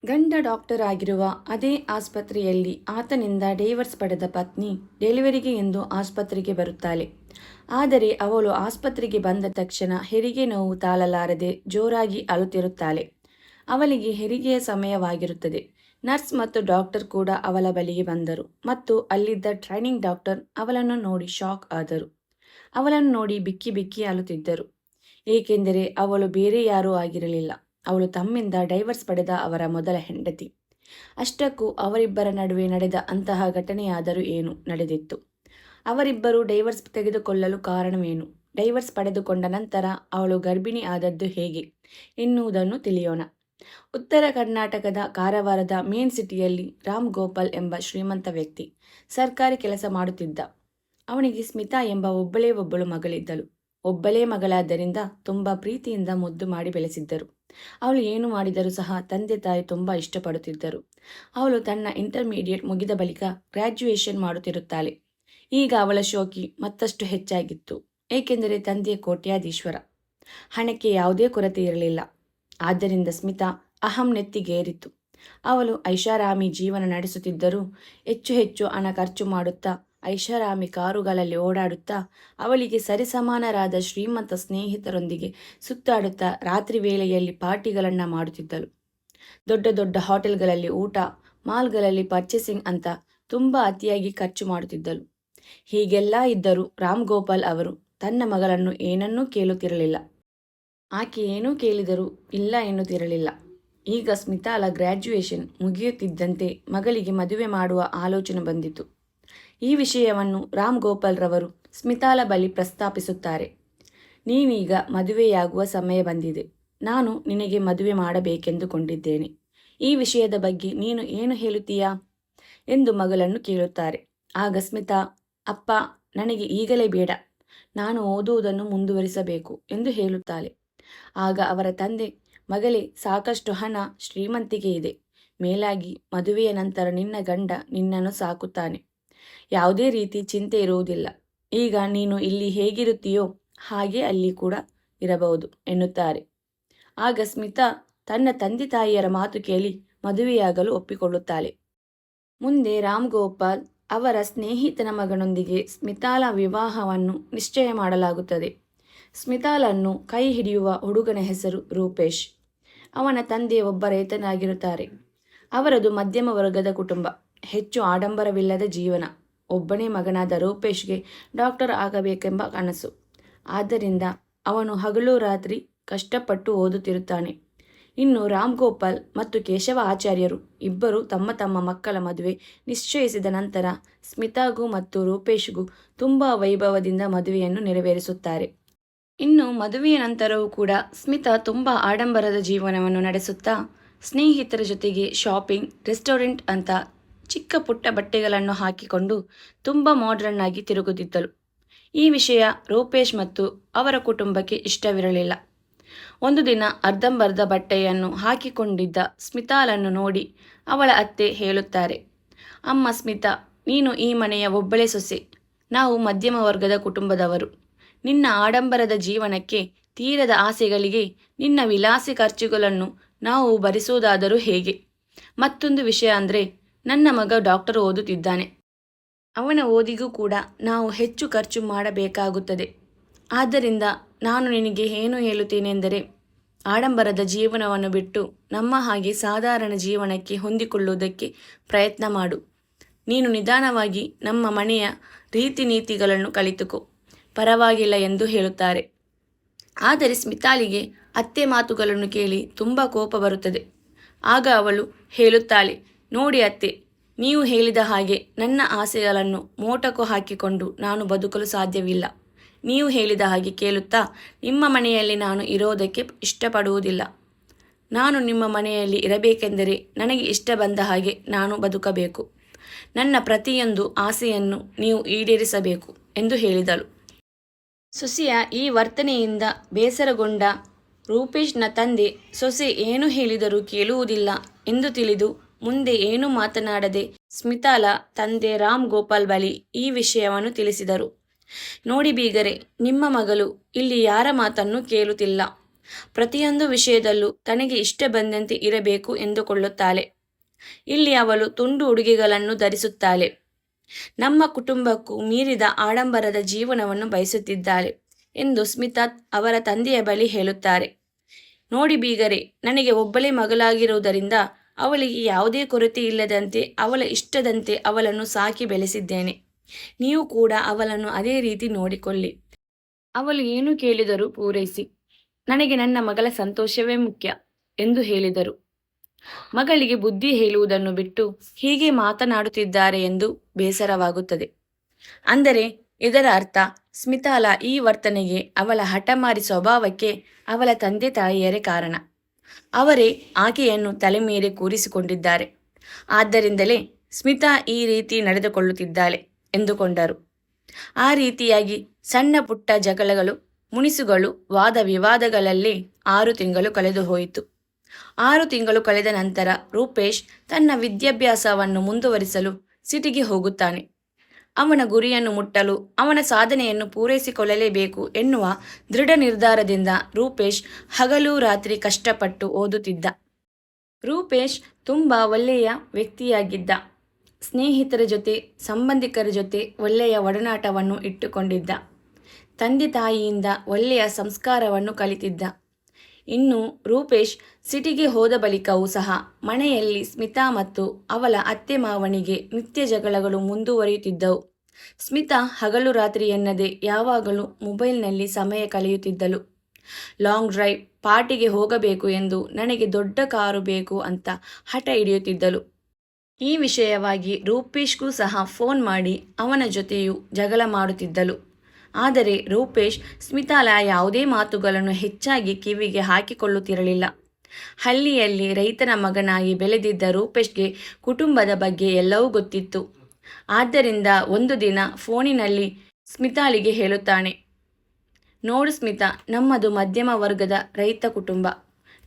ಗಂಡ ಡಾಕ್ಟರ್ ಆಗಿರುವ ಅದೇ ಆಸ್ಪತ್ರೆಯಲ್ಲಿ ಆತನಿಂದ ಡೈವರ್ಸ್ ಪಡೆದ ಪತ್ನಿ ಡೆಲಿವರಿಗೆ ಎಂದು ಆಸ್ಪತ್ರೆಗೆ ಬರುತ್ತಾಳೆ. ಆದರೆ ಅವಳು ಆಸ್ಪತ್ರೆಗೆ ಬಂದ ತಕ್ಷಣ ಹೆರಿಗೆ ನೋವು ತಾಳಲಾರದೆ ಜೋರಾಗಿ ಅಳುತ್ತಿರುತ್ತಾಳೆ. ಅವಳಿಗೆ ಹೆರಿಗೆಯ ಸಮಯವಾಗಿರುತ್ತದೆ. ನರ್ಸ್ ಮತ್ತು ಡಾಕ್ಟರ್ ಕೂಡ ಅವಳ ಬಳಿಗೆ ಬಂದರು ಮತ್ತು ಅಲ್ಲಿದ್ದ ಟ್ರೈನಿಂಗ್ ಡಾಕ್ಟರ್ ಅವಳನ್ನು ನೋಡಿ ಶಾಕ್ ಆದರು. ಅವಳನ್ನು ನೋಡಿ ಬಿಕ್ಕಿ ಬಿಕ್ಕಿ ಅಳುತ್ತಿದ್ದರು. ಏಕೆಂದರೆ ಅವಳು ಬೇರೆ ಯಾರೂ ಆಗಿರಲಿಲ್ಲ. ಅವಳು ತಮ್ಮಿಂದ ಡೈವರ್ಸ್ ಪಡೆದ ಅವರ ಮೊದಲ ಹೆಂಡತಿ. ಅಷ್ಟಕ್ಕೂ ಅವರಿಬ್ಬರ ನಡುವೆ ನಡೆದ ಅಂತಹ ಘಟನೆಯಾದರೂ ಏನು ನಡೆದಿತ್ತು? ಅವರಿಬ್ಬರು ಡೈವರ್ಸ್ ತೆಗೆದುಕೊಳ್ಳಲು ಕಾರಣವೇನು? ಡೈವರ್ಸ್ ಪಡೆದುಕೊಂಡ ನಂತರ ಅವಳು ಗರ್ಭಿಣಿ ಆದದ್ದು ಹೇಗೆ ಎನ್ನುವುದನ್ನು ತಿಳಿಯೋಣ. ಉತ್ತರ ಕರ್ನಾಟಕದ ಕಾರವಾರದ ಮೇನ್ ಸಿಟಿಯಲ್ಲಿ ರಾಮ್ ಗೋಪಾಲ್ ಎಂಬ ಶ್ರೀಮಂತ ವ್ಯಕ್ತಿ ಸರ್ಕಾರಿ ಕೆಲಸ ಮಾಡುತ್ತಿದ್ದ. ಅವನಿಗೆ ಸ್ಮಿತಾ ಎಂಬ ಒಬ್ಬಳು ಮಗಳಿದ್ದಳು. ಒಬ್ಬಳೇ ಮಗಳಾದ್ದರಿಂದ ತುಂಬ ಪ್ರೀತಿಯಿಂದ ಮುದ್ದು ಮಾಡಿ ಬೆಳೆಸಿದ್ದರು. ಅವಳು ಏನು ಮಾಡಿದರೂ ಸಹ ತಂದೆ ತಾಯಿ ತುಂಬ ಇಷ್ಟಪಡುತ್ತಿದ್ದರು. ಅವಳು ತನ್ನ ಇಂಟರ್ಮೀಡಿಯೇಟ್ ಮುಗಿದ ಬಳಿಕ ಗ್ರ್ಯಾಜುಯೇಷನ್ ಮಾಡುತ್ತಿರುತ್ತಾಳೆ. ಈಗ ಅವಳ ಶೋಕಿ ಮತ್ತಷ್ಟು ಹೆಚ್ಚಾಗಿತ್ತು. ಏಕೆಂದರೆ ತಂದೆ ಕೋಟ್ಯಾಧೀಶ್ವರ, ಹಣಕ್ಕೆ ಯಾವುದೇ ಕೊರತೆ ಇರಲಿಲ್ಲ. ಆದ್ದರಿಂದ ಸ್ಮಿತಾ ಅಹಂ ನೆತ್ತಿಗೇರಿತು. ಅವಳು ಐಷಾರಾಮಿ ಜೀವನ ನಡೆಸುತ್ತಿದ್ದರೂ ಹೆಚ್ಚು ಹೆಚ್ಚು ಹಣ ಖರ್ಚು ಮಾಡುತ್ತಾ ಐಷಾರಾಮಿ ಕಾರುಗಳಲ್ಲಿ ಓಡಾಡುತ್ತಾ ಅವಳಿಗೆ ಸರಿಸಮಾನರಾದ ಶ್ರೀಮಂತ ಸ್ನೇಹಿತರೊಂದಿಗೆ ಸುತ್ತಾಡುತ್ತಾ ರಾತ್ರಿ ವೇಳೆಯಲ್ಲಿ ಪಾರ್ಟಿಗಳನ್ನು ಮಾಡುತ್ತಿದ್ದಳು. ದೊಡ್ಡ ದೊಡ್ಡ ಹೋಟೆಲ್ಗಳಲ್ಲಿ ಊಟ, ಮಾಲ್ಗಳಲ್ಲಿ ಪರ್ಚೇಸಿಂಗ್ ಅಂತ ತುಂಬ ಅತಿಯಾಗಿ ಖರ್ಚು ಮಾಡುತ್ತಿದ್ದಳು. ಹೀಗೆಲ್ಲ ಇದ್ದರೂ ರಾಮ್ ಗೋಪಾಲ್ ಅವರು ತನ್ನ ಮಗಳನ್ನು ಏನನ್ನೂ ಕೇಳುತ್ತಿರಲಿಲ್ಲ. ಆಕೆ ಏನೂ ಕೇಳಿದರೂ ಇಲ್ಲ ಎನ್ನುತ್ತಿರಲಿಲ್ಲ. ಈಗ ಸ್ಮಿತಾಳ ಗ್ರ್ಯಾಜುಯೇಷನ್ ಮುಗಿಯುತ್ತಿದ್ದಂತೆ ಮಗಳಿಗೆ ಮದುವೆ ಮಾಡುವ ಆಲೋಚನೆ ಬಂದಿತು. ಈ ವಿಷಯವನ್ನು ರಾಮ್ ಗೋಪಾಲ್ ರವರು ಸ್ಮಿತಾಳ ಬಳಿ ಪ್ರಸ್ತಾಪಿಸುತ್ತಾರೆ. ನೀನೀಗ ಮದುವೆಯಾಗುವ ಸಮಯ ಬಂದಿದೆ. ನಾನು ನಿನಗೆ ಮದುವೆ ಮಾಡಬೇಕೆಂದುಕೊಂಡಿದ್ದೇನೆ. ಈ ವಿಷಯದ ಬಗ್ಗೆ ನೀನು ಏನು ಹೇಳುತ್ತೀಯಾ ಎಂದು ಮಗಳನ್ನು ಕೇಳುತ್ತಾರೆ. ಆಗ ಸ್ಮಿತಾ, ಅಪ್ಪ, ನನಗೆ ಈಗಲೇ ಬೇಡ, ನಾನು ಓದುವುದನ್ನು ಮುಂದುವರಿಸಬೇಕು ಎಂದು ಹೇಳುತ್ತಾಳೆ. ಆಗ ಅವರ ತಂದೆ, ಮಗಳೇ, ಸಾಕಷ್ಟು ಹಣ, ಶ್ರೀಮಂತಿಕೆ ಇದೆ. ಮೇಲಾಗಿ ಮದುವೆಯ ನಂತರ ನಿನ್ನ ಗಂಡ ನಿನ್ನನ್ನು ಸಾಕುತ್ತಾನೆ. ಯಾವುದೇ ರೀತಿ ಚಿಂತೆ ಇರುವುದಿಲ್ಲ. ಈಗ ನೀನು ಇಲ್ಲಿ ಹೇಗಿರುತ್ತೀಯೋ ಹಾಗೆ ಅಲ್ಲಿ ಕೂಡ ಇರಬಹುದು ಎನ್ನುತ್ತಾರೆ. ಆಗ ಸ್ಮಿತಾ ತನ್ನ ತಂದೆ ತಾಯಿಯರ ಮಾತು ಕೇಳಿ ಮದುವೆಯಾಗಲು ಒಪ್ಪಿಕೊಳ್ಳುತ್ತಾಳೆ. ಮುಂದೆ ರಾಮ್ ಗೋಪಾಲ್ ಅವರ ಸ್ನೇಹಿತನ ಮಗನೊಂದಿಗೆ ಸ್ಮಿತಾಳ ವಿವಾಹವನ್ನು ನಿಶ್ಚಯ ಮಾಡಲಾಗುತ್ತದೆ. ಸ್ಮಿತಾಳನ್ನು ಕೈ ಹಿಡಿಯುವ ಹುಡುಗನ ಹೆಸರು ರೂಪೇಶ್. ಅವನ ತಂದೆ ಒಬ್ಬ ರೈತನಾಗಿರುತ್ತಾರೆ. ಅವರದು ಮಧ್ಯಮ ವರ್ಗದ ಕುಟುಂಬ. ಹೆಚ್ಚು ಆಡಂಬರವಿಲ್ಲದ ಜೀವನ. ಒಬ್ಬನೇ ಮಗನಾದ ರೂಪೇಶ್ಗೆ ಡಾಕ್ಟರ್ ಆಗಬೇಕೆಂಬ ಕನಸು. ಆದ್ದರಿಂದ ಅವನು ಹಗಲು ರಾತ್ರಿ ಕಷ್ಟಪಟ್ಟು ಓದುತ್ತಿರುತ್ತಾನೆ. ಇನ್ನು ರಾಮ್ ಗೋಪಾಲ್ ಮತ್ತು ಕೇಶವ ಆಚಾರ್ಯರು ಇಬ್ಬರು ತಮ್ಮ ತಮ್ಮ ಮಕ್ಕಳ ಮದುವೆ ನಿಶ್ಚಯಿಸಿದ ನಂತರ ಸ್ಮಿತಾಗೂ ಮತ್ತು ರೂಪೇಶ್ಗೂ ತುಂಬ ವೈಭವದಿಂದ ಮದುವೆಯನ್ನು ನೆರವೇರಿಸುತ್ತಾರೆ. ಇನ್ನು ಮದುವೆಯ ನಂತರವೂ ಕೂಡ ಸ್ಮಿತಾ ತುಂಬ ಆಡಂಬರದ ಜೀವನವನ್ನು ನಡೆಸುತ್ತಾ ಸ್ನೇಹಿತರ ಜೊತೆಗೆ ಶಾಪಿಂಗ್, ರೆಸ್ಟೋರೆಂಟ್ ಅಂತ ಚಿಕ್ಕ ಪುಟ್ಟ ಬಟ್ಟೆಗಳನ್ನು ಹಾಕಿಕೊಂಡು ತುಂಬ ಮಾಡ್ರನ್ ಆಗಿ ತಿರುಗುತ್ತಿದ್ದಳು. ಈ ವಿಷಯ ರೂಪೇಶ್ ಮತ್ತು ಅವರ ಕುಟುಂಬಕ್ಕೆ ಇಷ್ಟವಿರಲಿಲ್ಲ. ಒಂದು ದಿನ ಅರ್ಧಂಬರ್ಧ ಬಟ್ಟೆಯನ್ನು ಹಾಕಿಕೊಂಡಿದ್ದ ಸ್ಮಿತಾಳನ್ನು ನೋಡಿ ಅವಳ ಅತ್ತೆ ಹೇಳುತ್ತಾರೆ, ಅಮ್ಮ ಸ್ಮಿತಾ, ನೀನು ಈ ಮನೆಯ ಒಬ್ಬಳೇ ಸೊಸೆ. ನಾವು ಮಧ್ಯಮ ವರ್ಗದ ಕುಟುಂಬದವರು. ನಿನ್ನ ಆಡಂಬರದ ಜೀವನಕ್ಕೆ, ತೀರದ ಆಸೆಗಳಿಗೆ, ನಿನ್ನ ವಿಲಾಸಿ ಖರ್ಚುಗಳನ್ನು ನಾವು ಭರಿಸುವುದಾದರೂ ಹೇಗೆ? ಮತ್ತೊಂದು ವಿಷಯ ಅಂದರೆ, ನನ್ನ ಮಗ ಡಾಕ್ಟರ್ ಓದುತ್ತಿದ್ದಾನೆ. ಅವನ ಓದಿಗೂ ಕೂಡ ನಾವು ಹೆಚ್ಚು ಖರ್ಚು ಮಾಡಬೇಕಾಗುತ್ತದೆ. ಆದ್ದರಿಂದ ನಾನು ನಿನಗೆ ಏನು ಹೇಳುತ್ತೇನೆಂದರೆ, ಆಡಂಬರದ ಜೀವನವನ್ನು ಬಿಟ್ಟು ನಮ್ಮ ಹಾಗೆ ಸಾಧಾರಣ ಜೀವನಕ್ಕೆ ಹೊಂದಿಕೊಳ್ಳುವುದಕ್ಕೆ ಪ್ರಯತ್ನ ಮಾಡು. ನೀನು ನಿಧಾನವಾಗಿ ನಮ್ಮ ಮನೆಯ ರೀತಿ ನೀತಿಗಳನ್ನು ಕಲಿತುಕೋ, ಪರವಾಗಿಲ್ಲ ಎಂದು ಹೇಳುತ್ತಾರೆ. ಆದರೆ ಸ್ಮಿತಾಳಿಗೆ ಅತ್ತೆ ಮಾತುಗಳನ್ನು ಕೇಳಿ ತುಂಬ ಕೋಪ ಬರುತ್ತದೆ. ಆಗ ಅವಳು ಹೇಳುತ್ತಾಳೆ, ನೋಡಿ ಅತ್ತೆ, ನೀವು ಹೇಳಿದ ಹಾಗೆ ನನ್ನ ಆಸೆಗಳನ್ನು ಮೋಟಕು ಹಾಕಿಕೊಂಡು ನಾನು ಬದುಕಲು ಸಾಧ್ಯವಿಲ್ಲ. ನೀವು ಹೇಳಿದ ಹಾಗೆ ಕೇಳುತ್ತಾ ನಿಮ್ಮ ಮನೆಯಲ್ಲಿ ನಾನು ಇರೋದಕ್ಕೆ ಇಷ್ಟಪಡುವುದಿಲ್ಲ. ನಾನು ನಿಮ್ಮ ಮನೆಯಲ್ಲಿ ಇರಬೇಕೆಂದರೆ ನನಗೆ ಇಷ್ಟ ಬಂದ ಹಾಗೆ ನಾನು ಬದುಕಬೇಕು. ನನ್ನ ಪ್ರತಿಯೊಂದು ಆಸೆಯನ್ನು ನೀವು ಈಡೇರಿಸಬೇಕು ಎಂದು ಹೇಳಿದಳು. ಸೊಸೆಯ ಈ ವರ್ತನೆಯಿಂದ ಬೇಸರಗೊಂಡ ರೂಪೇಶ್ನ ತಂದೆ ಸೊಸೆ ಏನು ಹೇಳಿದರೂ ಕೇಳುವುದಿಲ್ಲ ಎಂದು ತಿಳಿದು ಮುಂದೆ ಏನೂ ಮಾತನಾಡದೆ ಸ್ಮಿತಾಳ ತಂದೆ ರಾಮ್ ಗೋಪಾಲ್ ಬಳಿ ಈ ವಿಷಯವನ್ನು ತಿಳಿಸಿದರು. ನೋಡಿ ಬೀಗರೆ, ನಿಮ್ಮ ಮಗಳು ಇಲ್ಲಿ ಯಾರ ಮಾತನ್ನು ಕೇಳುತ್ತಿಲ್ಲ. ಪ್ರತಿಯೊಂದು ವಿಷಯದಲ್ಲೂ ತನಗೆ ಇಷ್ಟ ಬಂದಂತೆ ಇರಬೇಕು ಎಂದುಕೊಳ್ಳುತ್ತಾಳೆ. ಇಲ್ಲಿ ಅವಳು ತುಂಡು ಉಡುಗೆಗಳನ್ನು ಧರಿಸುತ್ತಾಳೆ. ನಮ್ಮ ಕುಟುಂಬಕ್ಕೂ ಮೀರಿದ ಆಡಂಬರದ ಜೀವನವನ್ನು ಬಯಸುತ್ತಿದ್ದಾಳೆ ಎಂದು ಸ್ಮಿತಾ ಅವರ ತಂದೆಯ ಬಳಿ ಹೇಳುತ್ತಾರೆ. ನೋಡಿ ಬೀಗರೆ, ನನಗೆ ಒಬ್ಬಳೇ ಮಗಳಾಗಿರುವುದರಿಂದ ಅವಳಿಗೆ ಯಾವುದೇ ಕೊರತೆ ಇಲ್ಲದಂತೆ ಅವಳ ಇಷ್ಟದಂತೆ ಅವಳನ್ನು ಸಾಕಿ ಬೆಳೆಸಿದ್ದೇನೆ. ನೀವು ಕೂಡ ಅವಳನ್ನು ಅದೇ ರೀತಿ ನೋಡಿಕೊಳ್ಳಿ. ಅವಳು ಏನು ಕೇಳಿದರೂ ಪೂರೈಸಿ. ನನಗೆ ನನ್ನ ಮಗಳ ಸಂತೋಷವೇ ಮುಖ್ಯ ಎಂದು ಹೇಳಿದರು. ಮಗಳಿಗೆ ಬುದ್ಧಿ ಹೇಳುವುದನ್ನು ಬಿಟ್ಟು ಹೀಗೆ ಮಾತನಾಡುತ್ತಿದ್ದಾರೆ ಎಂದು ಬೇಸರವಾಗುತ್ತದೆ. ಅಂದರೆ ಇದರ ಅರ್ಥ ಸ್ಮಿತಾಳ ಈ ವರ್ತನೆಗೆ, ಅವಳ ಹಠಮಾರಿ ಸ್ವಭಾವಕ್ಕೆ ಅವಳ ತಂದೆ ತಾಯಿಯರೇ ಕಾರಣ. ಅವರೇ ಆಕೆಯನ್ನು ತಲೆ ಮೇಲೆ ಕೂರಿಸಿಕೊಂಡಿದ್ದಾರೆ. ಆದ್ದರಿಂದಲೇ ಸ್ಮಿತಾ ಈ ರೀತಿ ನಡೆದುಕೊಳ್ಳುತ್ತಿದ್ದಾಳೆ ಎಂದುಕೊಂಡರು. ಆ ರೀತಿಯಾಗಿ ಸಣ್ಣ ಪುಟ್ಟ ಜಗಳಗಳು, ಮುನಿಸುಗಳು, ವಾದ ವಿವಾದಗಳಲ್ಲಿ 6 ತಿಂಗಳು ಕಳೆದು ಹೋಯಿತು. 6 ತಿಂಗಳು ಕಳೆದ ನಂತರ ರೂಪೇಶ್ ತನ್ನ ವಿದ್ಯಾಭ್ಯಾಸವನ್ನು ಮುಂದುವರಿಸಲು ಸಿಟಿಗೆ ಹೋಗುತ್ತಾನೆ. ಅವನ ಗುರಿಯನ್ನು ಮುಟ್ಟಲು, ಅವನ ಸಾಧನೆಯನ್ನು ಪೂರೈಸಿಕೊಳ್ಳಲೇಬೇಕು ಎನ್ನುವ ದೃಢ ನಿರ್ಧಾರದಿಂದ ರೂಪೇಶ್ ಹಗಲು ರಾತ್ರಿ ಕಷ್ಟಪಟ್ಟು ಓದುತ್ತಿದ್ದ. ರೂಪೇಶ್ ತುಂಬ ಒಳ್ಳೆಯ ವ್ಯಕ್ತಿಯಾಗಿದ್ದ. ಸ್ನೇಹಿತರ ಜೊತೆ, ಸಂಬಂಧಿಕರ ಜೊತೆ ಒಳ್ಳೆಯ ಒಡನಾಟವನ್ನು ಇಟ್ಟುಕೊಂಡಿದ್ದ. ತಂದೆ ತಾಯಿಯಿಂದ ಒಳ್ಳೆಯ ಸಂಸ್ಕಾರವನ್ನು ಕಲಿತಿದ್ದ. ಇನ್ನು ರೂಪೇಶ್ ಸಿಟಿಗೆ ಹೋದ ಬಳಿಕವೂ ಸಹ ಮನೆಯಲ್ಲಿ ಸ್ಮಿತಾ ಮತ್ತು ಅವಳ ಅತ್ತೆ ಮಾವನಿಗೆ ನಿತ್ಯ ಜಗಳಗಳು ಮುಂದುವರಿಯುತ್ತಿದ್ದವು. ಸ್ಮಿತಾ ಹಗಲು ರಾತ್ರಿ ಎನ್ನದೆ ಯಾವಾಗಲೂ ಮೊಬೈಲ್ನಲ್ಲಿ ಸಮಯ ಕಳೆಯುತ್ತಿದ್ದಳು. ಲಾಂಗ್ ಡ್ರೈವ್, ಪಾರ್ಟಿಗೆ ಹೋಗಬೇಕು ಎಂದು ನನಗೆ ದೊಡ್ಡ ಕಾರು ಬೇಕು ಅಂತ ಹಠ ಹಿಡಿಯುತ್ತಿದ್ದಳು. ಈ ವಿಷಯವಾಗಿ ರೂಪೇಶ್ಗೂ ಸಹ ಫೋನ್ ಮಾಡಿ ಅವನ ಜೊತೆಯೂ ಜಗಳ ಮಾಡುತ್ತಿದ್ದಳು. ಆದರೆ ರೂಪೇಶ್ ಸ್ಮಿತಾಳ ಯಾವುದೇ ಮಾತುಗಳನ್ನು ಹೆಚ್ಚಾಗಿ ಕಿವಿಗೆ ಹಾಕಿಕೊಳ್ಳುತ್ತಿರಲಿಲ್ಲ. ಹಳ್ಳಿಯಲ್ಲಿ ರೈತನ ಮಗನಾಗಿ ಬೆಳೆದಿದ್ದ ರೂಪೇಶ್ಗೆ ಕುಟುಂಬದ ಬಗ್ಗೆ ಎಲ್ಲವೂ ಗೊತ್ತಿತ್ತು. ಆದ್ದರಿಂದ ಒಂದು ದಿನ ಫೋನಿನಲ್ಲಿ ಸ್ಮಿತಾಳಿಗೆ ಹೇಳುತ್ತಾನೆ, ನೋಡು ಸ್ಮಿತಾ, ನಮ್ಮದು ಮಧ್ಯಮ ವರ್ಗದ ರೈತ ಕುಟುಂಬ.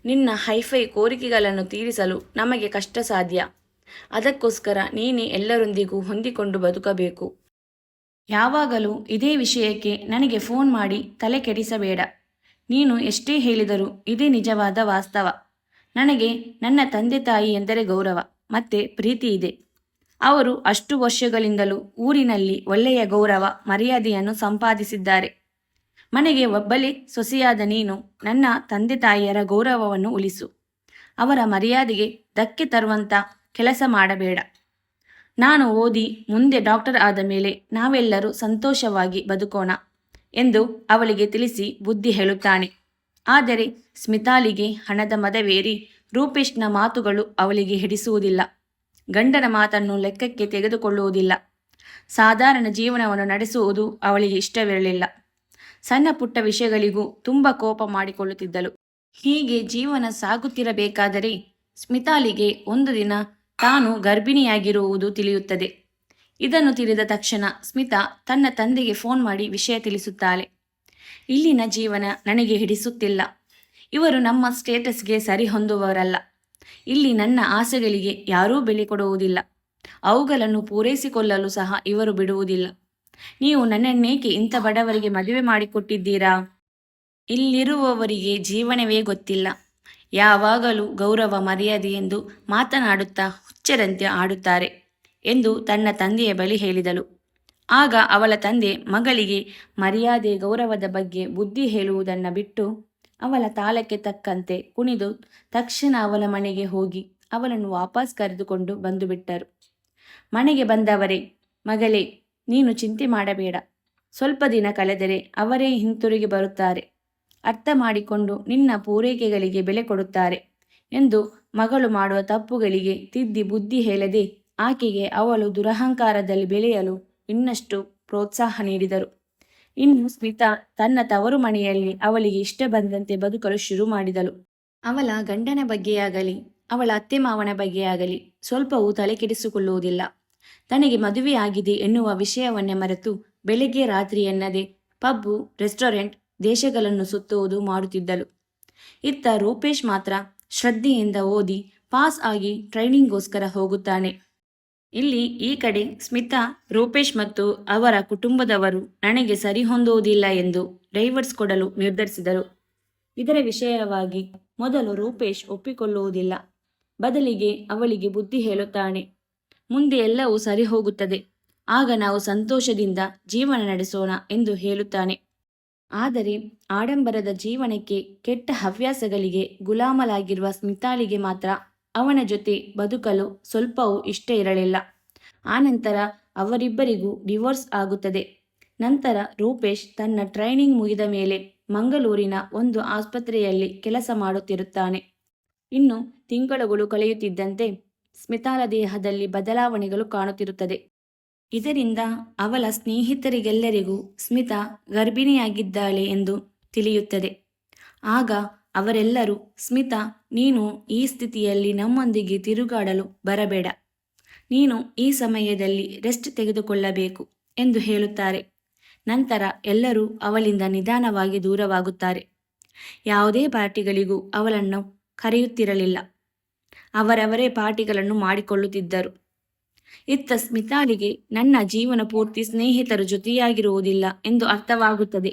ನಿನ್ನ ಹೈಫೈ ಕೋರಿಕೆಗಳನ್ನು ತೀರಿಸಲು ನಮಗೆ ಕಷ್ಟ ಸಾಧ್ಯ. ಅದಕ್ಕೋಸ್ಕರ ನೀನೇ ಎಲ್ಲರೊಂದಿಗೂ ಹೊಂದಿಕೊಂಡು ಬದುಕಬೇಕು. ಯಾವಾಗಲೂ ಇದೇ ವಿಷಯಕ್ಕೆ ನನಗೆ ಫೋನ್ ಮಾಡಿ ತಲೆ ಕೆಡಿಸಬೇಡ. ನೀನು ಎಷ್ಟೇ ಹೇಳಿದರೂ ಇದೇ ನಿಜವಾದ ವಾಸ್ತವ. ನನಗೆ ನನ್ನ ತಂದೆ ತಾಯಿ ಎಂದರೆ ಗೌರವ ಮತ್ತು ಪ್ರೀತಿ ಇದೆ. ಅವರು ಅಷ್ಟು ವರ್ಷಗಳಿಂದಲೂ ಊರಿನಲ್ಲಿ ಒಳ್ಳೆಯ ಗೌರವ ಮರ್ಯಾದೆಯನ್ನು ಸಂಪಾದಿಸಿದ್ದಾರೆ. ಮನೆಗೆ ಒಬ್ಬಳೇ ಸೊಸೆಯಾದ ನೀನು ನನ್ನ ತಂದೆ ತಾಯಿಯರ ಗೌರವವನ್ನು ಉಳಿಸು. ಅವರ ಮರ್ಯಾದೆಗೆ ಧಕ್ಕೆ ತರುವಂಥ ಕೆಲಸ ಮಾಡಬೇಡ. ನಾನು ಓದಿ ಮುಂದೆ ಡಾಕ್ಟರ್ ಆದ ಮೇಲೆ ನಾವೆಲ್ಲರೂ ಸಂತೋಷವಾಗಿ ಬದುಕೋಣ ಎಂದು ಅವಳಿಗೆ ತಿಳಿಸಿ ಬುದ್ಧಿ ಹೇಳುತ್ತಾನೆ. ಆದರೆ ಸ್ಮಿತಾಳಿಗೆ ಹಣದ ಮದವೇರಿ ರೂಪೇಶ್ನ ಮಾತುಗಳು ಅವಳಿಗೆ ಹಿಡಿಸುವುದಿಲ್ಲ. ಗಂಡನ ಮಾತನ್ನು ಲೆಕ್ಕಕ್ಕೆ ತೆಗೆದುಕೊಳ್ಳುವುದಿಲ್ಲ. ಸಾಧಾರಣ ಜೀವನವನ್ನು ನಡೆಸುವುದು ಅವಳಿಗೆ ಇಷ್ಟವಿರಲಿಲ್ಲ. ಸಣ್ಣ ಪುಟ್ಟ ವಿಷಯಗಳಿಗೂ ತುಂಬ ಕೋಪ ಮಾಡಿಕೊಳ್ಳುತ್ತಿದ್ದಳು. ಹೀಗೆ ಜೀವನ ಸಾಗುತ್ತಿರಬೇಕಾದರೆ ಸ್ಮಿತಾಳಿಗೆ ಒಂದು ದಿನ ತಾನು ಗರ್ಭಿಣಿಯಾಗಿರುವುದು ತಿಳಿಯುತ್ತದೆ. ಇದನ್ನು ತಿಳಿದ ತಕ್ಷಣ ಸ್ಮಿತಾ ತನ್ನ ತಂದೆಗೆ ಫೋನ್ ಮಾಡಿ ವಿಷಯ ತಿಳಿಸುತ್ತಾಳೆ. ಇಲ್ಲಿನ ಜೀವನ ನನಗೆ ಹಿಡಿಸುತ್ತಿಲ್ಲ. ಇವರು ನಮ್ಮ ಸ್ಟೇಟಸ್ಗೆ ಸರಿ ಹೊಂದುವವರಲ್ಲ. ಇಲ್ಲಿ ನನ್ನ ಆಸೆಗಳಿಗೆ ಯಾರೂ ಬೆಲೆ ಕೊಡುವುದಿಲ್ಲ. ಅವುಗಳನ್ನು ಪೂರೈಸಿಕೊಳ್ಳಲು ಸಹ ಇವರು ಬಿಡುವುದಿಲ್ಲ. ನೀವು ನನ್ನನ್ನೇಕೆ ಇಂಥ ಬಡವರಿಗೆ ಮದುವೆ ಮಾಡಿಕೊಟ್ಟಿದ್ದೀರಾ? ಇಲ್ಲಿರುವವರಿಗೆ ಜೀವನವೇ ಗೊತ್ತಿಲ್ಲ. ಯಾವಾಗಲೂ ಗೌರವ ಮರ್ಯಾದೆ ಎಂದು ಮಾತನಾಡುತ್ತಾ ಹುಚ್ಚರಂತೆ ಆಡುತ್ತಾರೆ ಎಂದು ತನ್ನ ತಂದೆಯ ಬಳಿ ಹೇಳಿದಳು. ಆಗ ಅವಳ ತಂದೆ ಮಗಳಿಗೆ ಮರ್ಯಾದೆ ಗೌರವದ ಬಗ್ಗೆ ಬುದ್ಧಿ ಹೇಳುವುದನ್ನು ಬಿಟ್ಟು ಅವಳ ತಾಳಕ್ಕೆ ತಕ್ಕಂತೆ ಕುಣಿದು ತಕ್ಷಣ ಅವಳ ಮನೆಗೆ ಹೋಗಿ ಅವಳನ್ನು ವಾಪಸ್ ಕರೆದುಕೊಂಡು ಬಂದು ಬಿಟ್ಟರು. ಮನೆಗೆ ಬಂದವರೇ, ಮಗಳೇ, ನೀನು ಚಿಂತೆ ಮಾಡಬೇಡ. ಸ್ವಲ್ಪ ದಿನ ಕಳೆದರೆ ಅವರೇ ಹಿಂತಿರುಗಿ ಬರುತ್ತಾರೆ. ಅರ್ಥ ಮಾಡಿಕೊಂಡು ನಿನ್ನ ಪೂರೈಕೆಗಳಿಗೆ ಬೆಲೆ ಕೊಡುತ್ತಾರೆ ಎಂದು ಮಗಳು ಮಾಡುವ ತಪ್ಪುಗಳಿಗೆ ತಿದ್ದಿ ಬುದ್ಧಿ ಹೇಳದೆ ಆಕೆಗೆ ಅವಳು ದುರಹಂಕಾರದಲ್ಲಿ ಬೆಳೆಯಲು ಇನ್ನಷ್ಟು ಪ್ರೋತ್ಸಾಹ ನೀಡಿದರು. ಇನ್ನು ಸ್ಮಿತಾ ತನ್ನ ತವರು ಮನೆಯಲ್ಲಿ ಅವಳಿಗೆ ಇಷ್ಟ ಬಂದಂತೆ ಬದುಕಲು ಶುರು ಮಾಡಿದಳು. ಅವಳ ಗಂಡನ ಬಗ್ಗೆಯಾಗಲಿ ಅವಳ ಅತ್ತೆ ಮಾವನ ಬಗ್ಗೆಯಾಗಲಿ ಸ್ವಲ್ಪವೂ ತಲೆ ಕೆಡಿಸಿಕೊಳ್ಳುವುದಿಲ್ಲ. ತನಗೆ ಮದುವೆಯಾಗಿದೆ ಎನ್ನುವ ವಿಷಯವನ್ನೇ ಮರೆತು ಬೆಳಿಗ್ಗೆ ರಾತ್ರಿ ಎನ್ನದೆ ಪಬ್ಬು, ರೆಸ್ಟೋರೆಂಟ್, ದೇಶಗಳನ್ನು ಸುತ್ತುವುದು ಮಾಡುತ್ತಿದ್ದಳು. ಇತ್ತ ರೂಪೇಶ್ ಮಾತ್ರ ಶ್ರದ್ಧೆಯಿಂದ ಓದಿ ಪಾಸ್ ಆಗಿ ಟ್ರೈನಿಂಗ್ಗೋಸ್ಕರ ಹೋಗುತ್ತಾನೆ. ಇಲ್ಲಿ ಈ ಕಡೆ ಸ್ಮಿತಾ ರೂಪೇಶ್ ಮತ್ತು ಅವರ ಕುಟುಂಬದವರು ನನಗೆ ಸರಿ ಹೊಂದುವುದಿಲ್ಲ ಎಂದು ಡೈವರ್ಸ್ ಕೊಡಲು ನಿರ್ಧರಿಸಿದರು. ಇದರ ವಿಷಯವಾಗಿ ಮೊದಲು ರೂಪೇಶ್ ಒಪ್ಪಿಕೊಳ್ಳುವುದಿಲ್ಲ. ಬದಲಿಗೆ ಅವಳಿಗೆ ಬುದ್ಧಿ ಹೇಳುತ್ತಾನೆ. ಮುಂದೆ ಎಲ್ಲವೂ ಸರಿ ಹೋಗುತ್ತದೆ, ಆಗ ನಾವು ಸಂತೋಷದಿಂದ ಜೀವನ ನಡೆಸೋಣ ಎಂದು ಹೇಳುತ್ತಾನೆ. ಆದರೆ ಆಡಂಬರದ ಜೀವನಕ್ಕೆ, ಕೆಟ್ಟ ಹವ್ಯಾಸಗಳಿಗೆ ಗುಲಾಮಲಾಗಿರುವ ಸ್ಮಿತಾಳಿಗೆ ಮಾತ್ರ ಅವನ ಜೊತೆ ಬದುಕಲು ಸ್ವಲ್ಪವೂ ಇಷ್ಟ ಇರಲಿಲ್ಲ. ಆನಂತರ ಅವರಿಬ್ಬರಿಗೂ ಡಿವೋರ್ಸ್ ಆಗುತ್ತದೆ. ನಂತರ ರೂಪೇಶ್ ತನ್ನ ಟ್ರೈನಿಂಗ್ ಮುಗಿದ ಮೇಲೆ ಮಂಗಳೂರಿನ ಒಂದು ಆಸ್ಪತ್ರೆಯಲ್ಲಿ ಕೆಲಸ ಮಾಡುತ್ತಿರುತ್ತಾನೆ. ಇನ್ನು ತಿಂಗಳುಗಳು ಕಳೆಯುತ್ತಿದ್ದಂತೆ ಸ್ಮಿತಾಳ ದೇಹದಲ್ಲಿ ಬದಲಾವಣೆಗಳು ಕಾಣುತ್ತಿರುತ್ತದೆ. ಇದರಿಂದ ಅವಳ ಸ್ನೇಹಿತರಿಗೆಲ್ಲರಿಗೂ ಸ್ಮಿತಾ ಗರ್ಭಿಣಿಯಾಗಿದ್ದಾಳೆ ಎಂದು ತಿಳಿಯುತ್ತದೆ. ಆಗ ಅವರೆಲ್ಲರೂ, ಸ್ಮಿತಾ, ನೀನು ಈ ಸ್ಥಿತಿಯಲ್ಲಿ ನಮ್ಮೊಂದಿಗೆ ತಿರುಗಾಡಲು ಬರಬೇಡ, ನೀನು ಈ ಸಮಯದಲ್ಲಿ ರೆಸ್ಟ್ ತೆಗೆದುಕೊಳ್ಳಬೇಕು ಎಂದು ಹೇಳುತ್ತಾರೆ. ನಂತರ ಎಲ್ಲರೂ ಅವಳಿಂದ ನಿಧಾನವಾಗಿ ದೂರವಾಗುತ್ತಾರೆ. ಯಾವುದೇ ಪಾರ್ಟಿಗಳಿಗೂ ಅವಳನ್ನು ಕರೆಯುತ್ತಿರಲಿಲ್ಲ. ಅವರವರೇ ಪಾರ್ಟಿಗಳನ್ನು ಮಾಡಿಕೊಳ್ಳುತ್ತಿದ್ದರು. ಇತ್ತ ಸ್ಮಿತಾಳಿಗೆ ನನ್ನ ಜೀವನ ಪೂರ್ತಿ ಸ್ನೇಹಿತರ ಜೊತೆಯಾಗಿರುವುದಿಲ್ಲ ಎಂದು ಅರ್ಥವಾಗುತ್ತದೆ.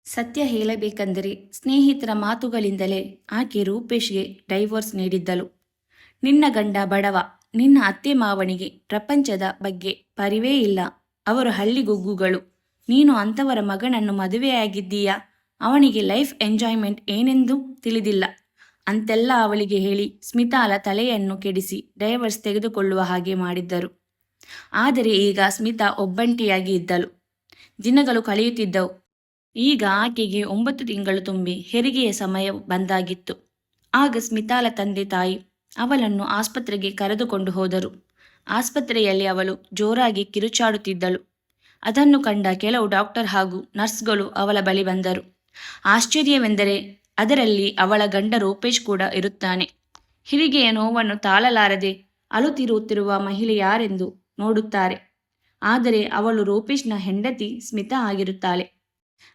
ಸತ್ಯ ಹೇಳಬೇಕೆಂದರೆ ಸ್ನೇಹಿತರ ಮಾತುಗಳಿಂದಲೇ ಆಕೆ ರೂಪೇಶ್ಗೆ ಡೈವೋರ್ಸ್ ನೀಡಿದ್ದಳು. ನಿನ್ನ ಗಂಡ ಬಡವ, ನಿನ್ನ ಅತ್ತೆ ಮಾವನಿಗೆ ಪ್ರಪಂಚದ ಬಗ್ಗೆ ಪರಿವೇ ಇಲ್ಲ, ಅವರು ಹಳ್ಳಿಗುಗ್ಗುಗಳು, ನೀನು ಅಂಥವರ ಮಗನನ್ನು ಮದುವೆಯಾಗಿದ್ದೀಯಾ, ಅವನಿಗೆ ಲೈಫ್ ಎಂಜಾಯ್ಮೆಂಟ್ ಏನೆಂದು ತಿಳಿದಿಲ್ಲ ಅಂತೆಲ್ಲ ಅವಳಿಗೆ ಹೇಳಿ ಸ್ಮಿತಾಳ ತಲೆಯನ್ನು ಕೆಡಿಸಿ ಡೈವರ್ಸ್ ತೆಗೆದುಕೊಳ್ಳುವ ಹಾಗೆ ಮಾಡಿದ್ದರು. ಆದರೆ ಈಗ ಸ್ಮಿತಾ ಒಬ್ಬಂಟಿಯಾಗಿ ಇದ್ದಳು. ದಿನಗಳು ಕಳೆಯುತ್ತಿದ್ದವು. ಈಗ ಆಕೆಗೆ 9 ತಿಂಗಳು ತುಂಬಿ ಹೆರಿಗೆಯ ಸಮಯ ಬಂದಾಗಿತ್ತು. ಆಗ ಸ್ಮಿತಾಳ ತಂದೆ ತಾಯಿ ಅವಳನ್ನು ಆಸ್ಪತ್ರೆಗೆ ಕರೆದುಕೊಂಡು ಹೋದರು. ಆಸ್ಪತ್ರೆಯಲ್ಲಿ ಅವಳು ಜೋರಾಗಿ ಕಿರುಚಾಡುತ್ತಿದ್ದಳು. ಅದನ್ನು ಕಂಡ ಕೆಲವು ಡಾಕ್ಟರ್ ಹಾಗೂ ನರ್ಸ್ಗಳು ಅವಳ ಬಳಿ ಬಂದರು. ಆಶ್ಚರ್ಯವೆಂದರೆ ಅದರಲ್ಲಿ ಅವಳ ಗಂಡ ರೂಪೇಶ್ ಕೂಡ ಇರುತ್ತಾನೆ. ಹೆರಿಗೆಯ ನೋವನ್ನು ತಾಳಲಾರದೆ ಅಳುತ್ತಿರುತ್ತಿರುವ ಮಹಿಳೆ ಯಾರೆಂದು ನೋಡುತ್ತಾರೆ. ಆದರೆ ಅವಳು ರೂಪೇಶ್ನ ಹೆಂಡತಿ ಸ್ಮಿತಾ ಆಗಿರುತ್ತಾಳೆ.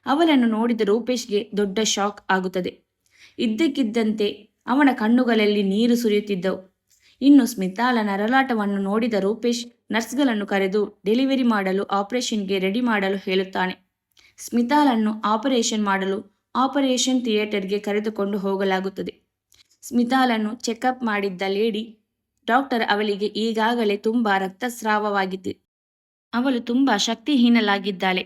ಅವಳನ್ನು ನೋಡಿದ ರೂಪೇಶ್ಗೆ ದೊಡ್ಡ ಶಾಕ್ ಆಗುತ್ತದೆ. ಇದ್ದಕ್ಕಿದ್ದಂತೆ ಅವನ ಕಣ್ಣುಗಳಲ್ಲಿ ನೀರು ಸುರಿಯುತ್ತಿದ್ದವು. ಇನ್ನು ಸ್ಮಿತಾಳ ನರಳಾಟವನ್ನು ನೋಡಿದ ರೂಪೇಶ್ ನರ್ಸ್ಗಳನ್ನು ಕರೆದು ಡೆಲಿವರಿ ಮಾಡಲು ಆಪರೇಷನ್ಗೆ ರೆಡಿ ಮಾಡಲು ಹೇಳುತ್ತಾನೆ. ಸ್ಮಿತಾಳನ್ನು ಆಪರೇಷನ್ ಮಾಡಲು ಆಪರೇಷನ್ ಥಿಯೇಟರ್ಗೆ ಕರೆದುಕೊಂಡು ಹೋಗಲಾಗುತ್ತದೆ. ಸ್ಮಿತಾಳನ್ನು ಚೆಕಪ್ ಮಾಡಿದ್ದ ಲೇಡಿ ಡಾಕ್ಟರ್ ಅವಳಿಗೆ ಈಗಾಗಲೇ ತುಂಬ ರಕ್ತಸ್ರಾವವಾಗಿದೆ, ಅವಳು ತುಂಬ ಶಕ್ತಿಹೀನಲಾಗಿದ್ದಾಳೆ,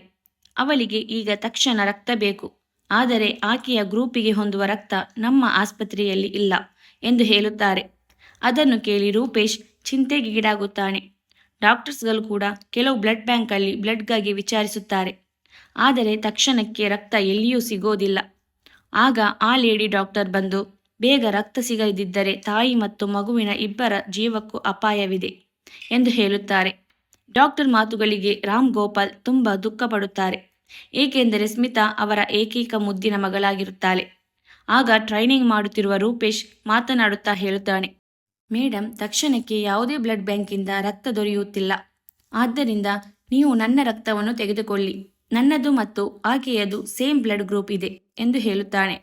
ಅವಳಿಗೆ ಈಗ ತಕ್ಷಣ ರಕ್ತ ಬೇಕು, ಆದರೆ ಆಕೆಯ ಗ್ರೂಪಿಗೆ ಹೊಂದುವ ರಕ್ತ ನಮ್ಮ ಆಸ್ಪತ್ರೆಯಲ್ಲಿ ಇಲ್ಲ ಎಂದು ಹೇಳುತ್ತಾರೆ. ಅದನ್ನು ಕೇಳಿ ರೂಪೇಶ್ ಚಿಂತೆಗೀಡಾಗುತ್ತಾನೆ. ಡಾಕ್ಟರ್ಸ್ಗಳು ಕೂಡ ಕೆಲವು ಬ್ಲಡ್ ಬ್ಯಾಂಕಲ್ಲಿ ಬ್ಲಡ್ಗಾಗಿ ವಿಚಾರಿಸುತ್ತಾರೆ. ಆದರೆ ತಕ್ಷಣಕ್ಕೆ ರಕ್ತ ಎಲ್ಲಿಯೂ ಸಿಗೋದಿಲ್ಲ. ಆಗ ಆ ಲೇಡಿ ಡಾಕ್ಟರ್ ಬಂದು, ಬೇಗ ರಕ್ತ ಸಿಗದಿದ್ದರೆ ತಾಯಿ ಮತ್ತು ಮಗುವಿನ ಇಬ್ಬರ ಜೀವಕ್ಕೂ ಅಪಾಯವಿದೆ ಎಂದು ಹೇಳುತ್ತಾರೆ. ಡಾಕ್ಟರ್ ಮಾತುಗಳಿಗೆ ರಾಮ್ ಗೋಪಾಲ್ ತುಂಬ ದುಃಖಪಡುತ್ತಾರೆ. ಏಕೆಂದರೆ ಸ್ಮಿತಾ ಅವರ ಏಕೈಕ ಮುದ್ದಿನ ಮಗಳಾಗಿರುತ್ತಾಳೆ. ಆಗ ಟ್ರೈನಿಂಗ್ ಮಾಡುತ್ತಿರುವ ರೂಪೇಶ್ ಮಾತನಾಡುತ್ತಾ ಹೇಳುತ್ತಾನೆ, ಮೇಡಮ್, ತಕ್ಷಣಕ್ಕೆ ಯಾವುದೇ ಬ್ಲಡ್ ಬ್ಯಾಂಕಿಂದ ರಕ್ತ ದೊರೆಯುತ್ತಿಲ್ಲ. ಆದ್ದರಿಂದ ನೀವು ನನ್ನ ರಕ್ತವನ್ನು ತೆಗೆದುಕೊಳ್ಳಿ, ನನ್ನದು ಮತ್ತು ಆಕೆಯದು ಸೇಮ್ ಬ್ಲಡ್ ಗ್ರೂಪ್ ಇದೆ ಎಂದು ಹೇಳುತ್ತಾನೆ.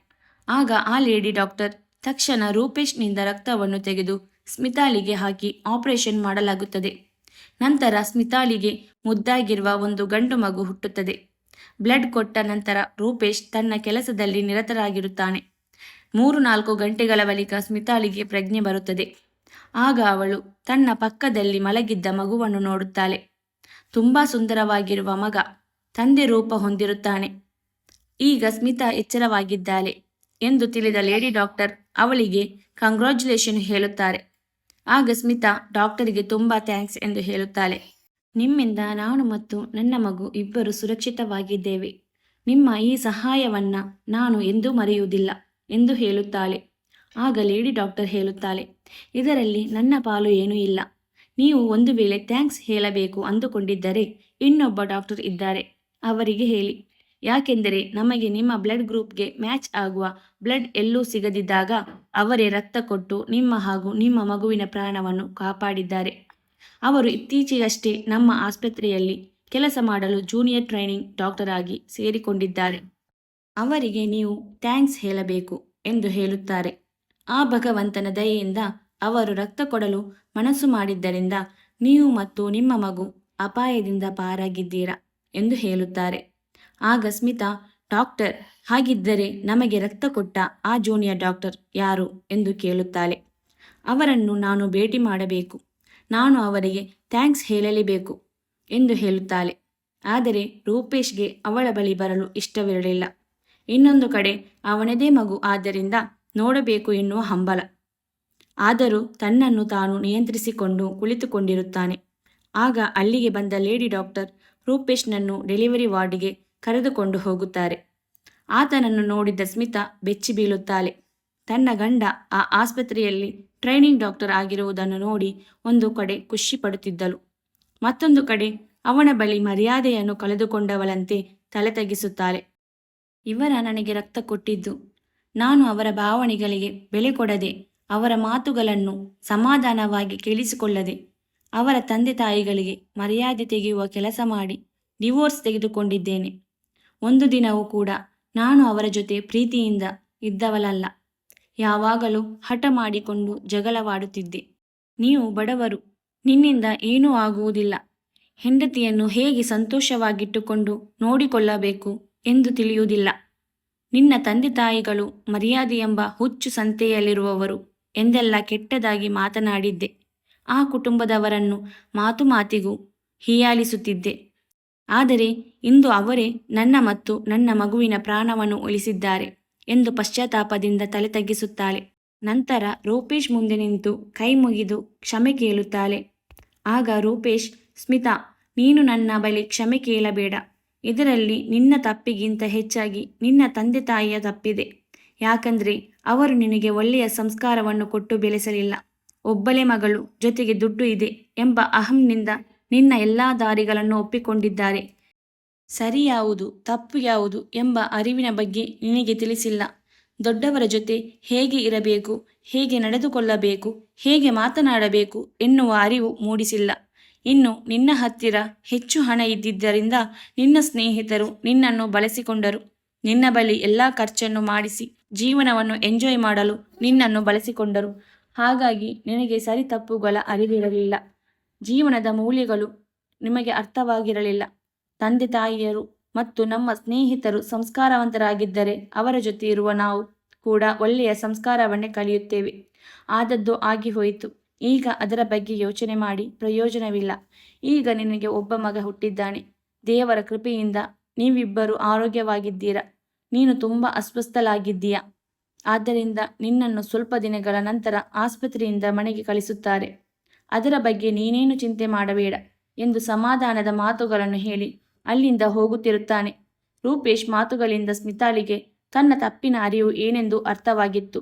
ಆಗ ಆ ಲೇಡಿ ಡಾಕ್ಟರ್ ತಕ್ಷಣ ರೂಪೇಶ್ನಿಂದ ರಕ್ತವನ್ನು ತೆಗೆದು ಸ್ಮಿತಾಳಿಗೆ ಹಾಕಿ ಆಪರೇಷನ್ ಮಾಡಲಾಗುತ್ತದೆ. ನಂತರ ಸ್ಮಿತಾಳಿಗೆ ಮುದ್ದಾಗಿರುವ ಒಂದು ಗಂಡು ಮಗು ಹುಟ್ಟುತ್ತದೆ. ಬ್ಲಡ್ ಕೊಟ್ಟ ನಂತರ ರೂಪೇಶ್ ತನ್ನ ಕೆಲಸದಲ್ಲಿ ನಿರತರಾಗಿರುತ್ತಾನೆ. 3-4 ಗಂಟೆಗಳ ಬಳಿಕ ಸ್ಮಿತಾಳಿಗೆ ಪ್ರಜ್ಞೆ ಬರುತ್ತದೆ. ಆಗ ಅವಳು ತನ್ನ ಪಕ್ಕದಲ್ಲಿ ಮಲಗಿದ್ದ ಮಗುವನ್ನು ನೋಡುತ್ತಾಳೆ. ತುಂಬ ಸುಂದರವಾಗಿರುವ ಮಗ, ತಂದೆ ರೂಪ ಹೊಂದಿರುತ್ತಾನೆ. ಈಗ ಸ್ಮಿತಾ ಎಚ್ಚರವಾಗಿದ್ದಾಳೆ ಎಂದು ತಿಳಿದ ಲೇಡಿ ಡಾಕ್ಟರ್ ಅವಳಿಗೆ ಕಂಗ್ರ್ಯಾಚುಲೇಷನ್ ಹೇಳುತ್ತಾರೆ. ಆಗ ಸ್ಮಿತಾ ಡಾಕ್ಟರಿಗೆ ತುಂಬ ಥ್ಯಾಂಕ್ಸ್ ಎಂದು ಹೇಳುತ್ತಾಳೆ. ನಿಮ್ಮಿಂದ ನಾನು ಮತ್ತು ನನ್ನ ಮಗು ಇಬ್ಬರು ಸುರಕ್ಷಿತವಾಗಿದ್ದೇವೆ. ನಿಮ್ಮ ಈ ಸಹಾಯವನ್ನು ನಾನು ಎಂದೂ ಮರೆಯುವುದಿಲ್ಲ ಎಂದು ಹೇಳುತ್ತಾಳೆ. ಆಗ ಲೇಡಿ ಡಾಕ್ಟರ್ ಹೇಳುತ್ತಾಳೆ, ಇದರಲ್ಲಿ ನನ್ನ ಪಾಲು ಏನೂ ಇಲ್ಲ. ನೀವು ಒಂದು ವೇಳೆ ಥ್ಯಾಂಕ್ಸ್ ಹೇಳಬೇಕು ಅಂದುಕೊಂಡಿದ್ದರೆ ಇನ್ನೊಬ್ಬ ಡಾಕ್ಟರ್ ಇದ್ದಾರೆ, ಅವರಿಗೆ ಹೇಳಿ. ಯಾಕೆಂದರೆ ನಮಗೆ ನಿಮ್ಮ ಬ್ಲಡ್ ಗ್ರೂಪ್ಗೆ ಮ್ಯಾಚ್ ಆಗುವ ಬ್ಲಡ್ ಎಲ್ಲೂ ಸಿಗದಿದ್ದಾಗ ಅವರೇ ರಕ್ತ ಕೊಟ್ಟು ನಿಮ್ಮ ಹಾಗೂ ನಿಮ್ಮ ಮಗುವಿನ ಪ್ರಾಣವನ್ನು ಕಾಪಾಡಿದ್ದಾರೆ. ಅವರು ಇತ್ತೀಚೆಗಷ್ಟೇ ನಮ್ಮ ಆಸ್ಪತ್ರೆಯಲ್ಲಿ ಕೆಲಸ ಮಾಡಲು ಜೂನಿಯರ್ ಟ್ರೈನಿಂಗ್ ಡಾಕ್ಟರ್ ಆಗಿ ಸೇರಿಕೊಂಡಿದ್ದಾರೆ. ಅವರಿಗೆ ನೀವು ಥ್ಯಾಂಕ್ಸ್ ಹೇಳಬೇಕು ಎಂದು ಹೇಳುತ್ತಾರೆ. ಆ ಭಗವಂತನ ದಯೆಯಿಂದ ಅವರು ರಕ್ತ ಕೊಡಲು ಮನಸ್ಸು ಮಾಡಿದ್ದರಿಂದ ನೀವು ಮತ್ತು ನಿಮ್ಮ ಮಗು ಅಪಾಯದಿಂದ ಪಾರಾಗಿದ್ದೀರಾ ಎಂದು ಹೇಳುತ್ತಾರೆ. ಆಗ ಸ್ಮಿತಾ ಡಾಕ್ಟರ್, ಹಾಗಿದ್ದರೆ ನಮಗೆ ರಕ್ತ ಕೊಟ್ಟ ಆ ಜೂನಿಯರ್ ಡಾಕ್ಟರ್ ಯಾರು ಎಂದು ಕೇಳುತ್ತಾಳೆ. ಅವರನ್ನು ನಾನು ಭೇಟಿ ಮಾಡಬೇಕು, ನಾನು ಅವರಿಗೆ ಥ್ಯಾಂಕ್ಸ್ ಹೇಳಲೇಬೇಕು ಎಂದು ಹೇಳುತ್ತಾಳೆ. ಆದರೆ ರೂಪೇಶ್ಗೆ ಅವಳ ಬಳಿ ಬರಲು ಇಷ್ಟವಿರಲಿಲ್ಲ. ಇನ್ನೊಂದು ಕಡೆ ಅವನದೇ ಮಗು ಆದ್ದರಿಂದ ನೋಡಬೇಕು ಎನ್ನುವ ಹಂಬಲ. ಆದರೂ ತನ್ನನ್ನು ತಾನು ನಿಯಂತ್ರಿಸಿಕೊಂಡು ಕುಳಿತುಕೊಂಡಿರುತ್ತಾನೆ. ಆಗ ಅಲ್ಲಿಗೆ ಬಂದ ಲೇಡಿ ಡಾಕ್ಟರ್ ರೂಪೇಶ್ನನ್ನು ಡೆಲಿವರಿ ವಾರ್ಡ್ಗೆ ಕರೆದುಕೊಂಡು ಹೋಗುತ್ತಾರೆ. ಆತನನ್ನು ನೋಡಿದ್ದ ಸ್ಮಿತಾ ಬೆಚ್ಚಿ ಬೀಳುತ್ತಾಳೆ. ತನ್ನ ಗಂಡ ಆ ಆಸ್ಪತ್ರೆಯಲ್ಲಿ ಟ್ರೈನಿಂಗ್ ಡಾಕ್ಟರ್ ಆಗಿರುವುದನ್ನು ನೋಡಿ ಒಂದು ಕಡೆ ಖುಷಿ ಪಡುತ್ತಿದ್ದಳು. ಮತ್ತೊಂದು ಕಡೆ ಅವನ ಬಳಿ ಮರ್ಯಾದೆಯನ್ನು ಕಳೆದುಕೊಂಡವಳಂತೆ ತಲೆ ತಗ್ಗಿಸುತ್ತಾಳೆ. ಇವರ ನನಗೆ ರಕ್ತ ಕೊಟ್ಟಿದ್ದು, ನಾನು ಅವರ ಭಾವನೆಗಳಿಗೆ ಬೆಲೆ ಕೊಡದೆ, ಅವರ ಮಾತುಗಳನ್ನು ಸಮಾಧಾನವಾಗಿ ಕೇಳಿಸಿಕೊಳ್ಳದೆ, ಅವರ ತಂದೆ ತಾಯಿಗಳಿಗೆ ಮರ್ಯಾದೆ ತೆಗೆಯುವ ಕೆಲಸ ಮಾಡಿ ಡಿವೋರ್ಸ್ ತೆಗೆದುಕೊಂಡಿದ್ದೇನೆ. ಒಂದು ದಿನವೂ ಕೂಡ ನಾನು ಅವರ ಜೊತೆ ಪ್ರೀತಿಯಿಂದ ಇದ್ದವಳಲ್ಲ. ಯಾವಾಗಲೂ ಹಠ ಮಾಡಿಕೊಂಡು ಜಗಳವಾಡುತ್ತಿದ್ದೆ. ನೀವು ಬಡವರು, ನಿನ್ನಿಂದ ಏನೂ ಆಗುವುದಿಲ್ಲ. ಹೆಂಡತಿಯನ್ನು ಹೇಗೆ ಸಂತೋಷವಾಗಿಟ್ಟುಕೊಂಡು ನೋಡಿಕೊಳ್ಳಬೇಕು ಎಂದು ತಿಳಿಯುವುದಿಲ್ಲ. ನಿನ್ನ ತಂದೆ ತಾಯಿಗಳು ಮರ್ಯಾದೆ ಎಂಬ ಹುಚ್ಚು ಸಂತೆಯಲ್ಲಿರುವವರು ಎಂದೆಲ್ಲ ಕೆಟ್ಟದಾಗಿ ಮಾತನಾಡಿದ್ದೆ. ಆ ಕುಟುಂಬದವರನ್ನು ಮಾತು ಮಾತಿಗೂ ಹೀಯಾಳಿಸುತ್ತಿದ್ದೆ. ಆದರೆ ಇಂದು ಅವರೇ ನನ್ನ ಮತ್ತು ನನ್ನ ಮಗುವಿನ ಪ್ರಾಣವನ್ನು ಉಳಿಸಿದ್ದಾರೆ ಎಂದು ಪಶ್ಚಾತ್ತಾಪದಿಂದ ತಲೆ ತಗ್ಗಿಸುತ್ತಾಳೆ. ನಂತರ ರೂಪೇಶ್ ಮುಂದೆ ನಿಂತು ಕೈ ಮುಗಿದು ಕ್ಷಮೆ ಕೇಳುತ್ತಾಳೆ. ಆಗ ರೂಪೇಶ್, ಸ್ಮಿತಾ, ನೀನು ನನ್ನ ಬಳಿ ಕ್ಷಮೆ ಕೇಳಬೇಡ. ಇದರಲ್ಲಿ ನಿನ್ನ ತಪ್ಪಿಗಿಂತ ಹೆಚ್ಚಾಗಿ ನಿನ್ನ ತಂದೆ ತಾಯಿಯ ತಪ್ಪಿದೆ. ಯಾಕಂದ್ರೆ ಅವರು ನಿನಗೆ ಒಳ್ಳೆಯ ಸಂಸ್ಕಾರವನ್ನು ಕೊಟ್ಟು ಬೆಳೆಸಲಿಲ್ಲ. ಒಬ್ಬಳೇ ಮಗಳು, ಜೊತೆಗೆ ದುಡ್ಡು ಇದೆ ಎಂಬ ಅಹಂನಿಂದ ನಿನ್ನ ಎಲ್ಲ ದಾರಿಗಳನ್ನು ಒಪ್ಪಿಕೊಂಡಿದ್ದಾರೆ. ಸರಿ ಯಾವುದು ತಪ್ಪು ಯಾವುದು ಎಂಬ ಅರಿವಿನ ಬಗ್ಗೆ ನಿನಗೆ ತಿಳಿಸಿಲ್ಲ. ದೊಡ್ಡವರ ಜೊತೆ ಹೇಗೆ ಇರಬೇಕು, ಹೇಗೆ ನಡೆದುಕೊಳ್ಳಬೇಕು, ಹೇಗೆ ಮಾತನಾಡಬೇಕು ಎನ್ನುವ ಅರಿವು ಮೂಡಿಸಿಲ್ಲ. ಇನ್ನು ನಿನ್ನ ಹತ್ತಿರ ಹೆಚ್ಚು ಹಣ ಇದ್ದಿದ್ದರಿಂದ ನಿನ್ನ ಸ್ನೇಹಿತರು ನಿನ್ನನ್ನು ಬಳಸಿಕೊಂಡರು. ನಿನ್ನ ಬಳಿ ಎಲ್ಲ ಖರ್ಚನ್ನು ಮಾಡಿಸಿ ಜೀವನವನ್ನು ಎಂಜಾಯ್ ಮಾಡಲು ನಿನ್ನನ್ನು ಬಳಸಿಕೊಂಡರು. ಹಾಗಾಗಿ ನಿನಗೆ ಸರಿ ತಪ್ಪುಗಳ ಅರಿವಿರಲಿಲ್ಲ. ಜೀವನದ ಮೌಲ್ಯಗಳು ನಿಮಗೆ ಅರ್ಥವಾಗಿರಲಿಲ್ಲ. ತಂದೆ ತಾಯಿಯರು ಮತ್ತು ನಮ್ಮ ಸ್ನೇಹಿತರು ಸಂಸ್ಕಾರವಂತರಾಗಿದ್ದರೆ ಅವರ ಜೊತೆ ಇರುವ ನಾವು ಕೂಡ ಒಳ್ಳೆಯ ಸಂಸ್ಕಾರವನ್ನೇ ಕಲಿಯುತ್ತೇವೆ. ಆದದ್ದು ಆಗಿ ಹೋಯಿತು. ಈಗ ಅದರ ಬಗ್ಗೆ ಯೋಚನೆ ಮಾಡಿ ಪ್ರಯೋಜನವಿಲ್ಲ. ಈಗ ನಿನಗೆ ಒಬ್ಬ ಮಗ ಹುಟ್ಟಿದ್ದಾನೆ. ದೇವರ ಕೃಪೆಯಿಂದ ನೀವಿಬ್ಬರು ಆರೋಗ್ಯವಾಗಿದ್ದೀರಾ. ನೀನು ತುಂಬ ಅಸ್ವಸ್ಥಲಾಗಿದ್ದೀಯಾ. ಆದ್ದರಿಂದ ನಿನ್ನನ್ನು ಸ್ವಲ್ಪ ದಿನಗಳ ನಂತರ ಆಸ್ಪತ್ರೆಯಿಂದ ಮನೆಗೆ ಕಳಿಸುತ್ತಾರೆ. ಅದರ ಬಗ್ಗೆ ನೀನೇನು ಚಿಂತೆ ಮಾಡಬೇಡ ಎಂದು ಸಮಾಧಾನದ ಮಾತುಗಳನ್ನು ಹೇಳಿ ಅಲ್ಲಿಂದ ಹೋಗುತ್ತಿರುತ್ತಾನೆ. ರೂಪೇಶ್ ಮಾತುಗಳಿಂದ ಸ್ಮಿತಾಳಿಗೆ ತನ್ನ ತಪ್ಪಿನ ಅರಿವು ಏನೆಂದು ಅರ್ಥವಾಗಿತ್ತು.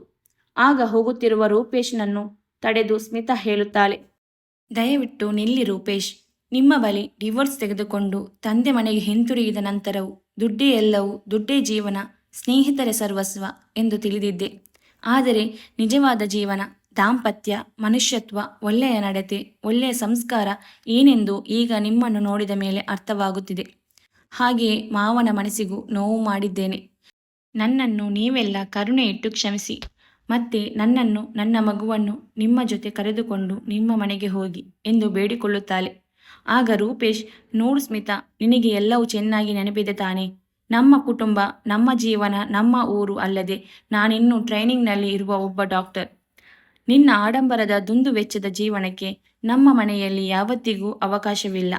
ಆಗ ಹೋಗುತ್ತಿರುವ ರೂಪೇಶ್ನನ್ನು ತಡೆದು ಸ್ಮಿತಾ ಹೇಳುತ್ತಾಳೆ, ದಯವಿಟ್ಟು ನಿಲ್ಲಿ ರೂಪೇಶ್. ನಿಮ್ಮ ಬಳಿ ಡಿವೋರ್ಸ್ ತೆಗೆದುಕೊಂಡು ತಂದೆ ಮನೆಗೆ ಹಿಂತಿರುಗಿದ ನಂತರವೂ ದುಡ್ಡೇ ಎಲ್ಲವೂ, ದುಡ್ಡೇ ಜೀವನ, ಸ್ನೇಹಿತರೆ ಸರ್ವಸ್ವ ಎಂದು ತಿಳಿದಿದ್ದೆ. ಆದರೆ ನಿಜವಾದ ಜೀವನ, ದಾಂಪತ್ಯ, ಮನುಷ್ಯತ್ವ, ಒಳ್ಳೆಯ ನಡತೆ, ಒಳ್ಳೆಯ ಸಂಸ್ಕಾರ ಏನೆಂದು ಈಗ ನಿಮ್ಮನ್ನು ನೋಡಿದ ಮೇಲೆ ಅರ್ಥವಾಗುತ್ತಿದೆ. ಹಾಗೆಯೇ ಮಾವನ ಮನಸ್ಸಿಗೂ ನೋವು ಮಾಡಿದ್ದೇನೆ. ನನ್ನನ್ನು ನೀವೆಲ್ಲ ಕರುಣೆ ಇಟ್ಟು ಕ್ಷಮಿಸಿ. ಮತ್ತೆ ನನ್ನನ್ನು, ನನ್ನ ಮಗುವನ್ನು ನಿಮ್ಮ ಜೊತೆ ಕರೆದುಕೊಂಡು ನಿಮ್ಮ ಮನೆಗೆ ಹೋಗಿ ಎಂದು ಬೇಡಿಕೊಳ್ಳುತ್ತಾಳೆ. ಆಗ ರೂಪೇಶ್, ನೋಡು ಸ್ಮಿತಾ, ನಿನಗೆ ಎಲ್ಲವೂ ಚೆನ್ನಾಗಿ ನೆನಪಿದೆ ತಾನೇ? ನಮ್ಮ ಕುಟುಂಬ, ನಮ್ಮ ಜೀವನ, ನಮ್ಮ ಊರು ಅಲ್ಲದೆ ನಾನಿನ್ನೂ ಟ್ರೈನಿಂಗ್ನಲ್ಲಿ ಇರುವ ಒಬ್ಬ ಡಾಕ್ಟರ್. ನಿನ್ನ ಆಡಂಬರದ ದುಂದು ವೆಚ್ಚದ ಜೀವನಕ್ಕೆ ನಮ್ಮ ಮನೆಯಲ್ಲಿ ಯಾವತ್ತಿಗೂ ಅವಕಾಶವಿಲ್ಲ.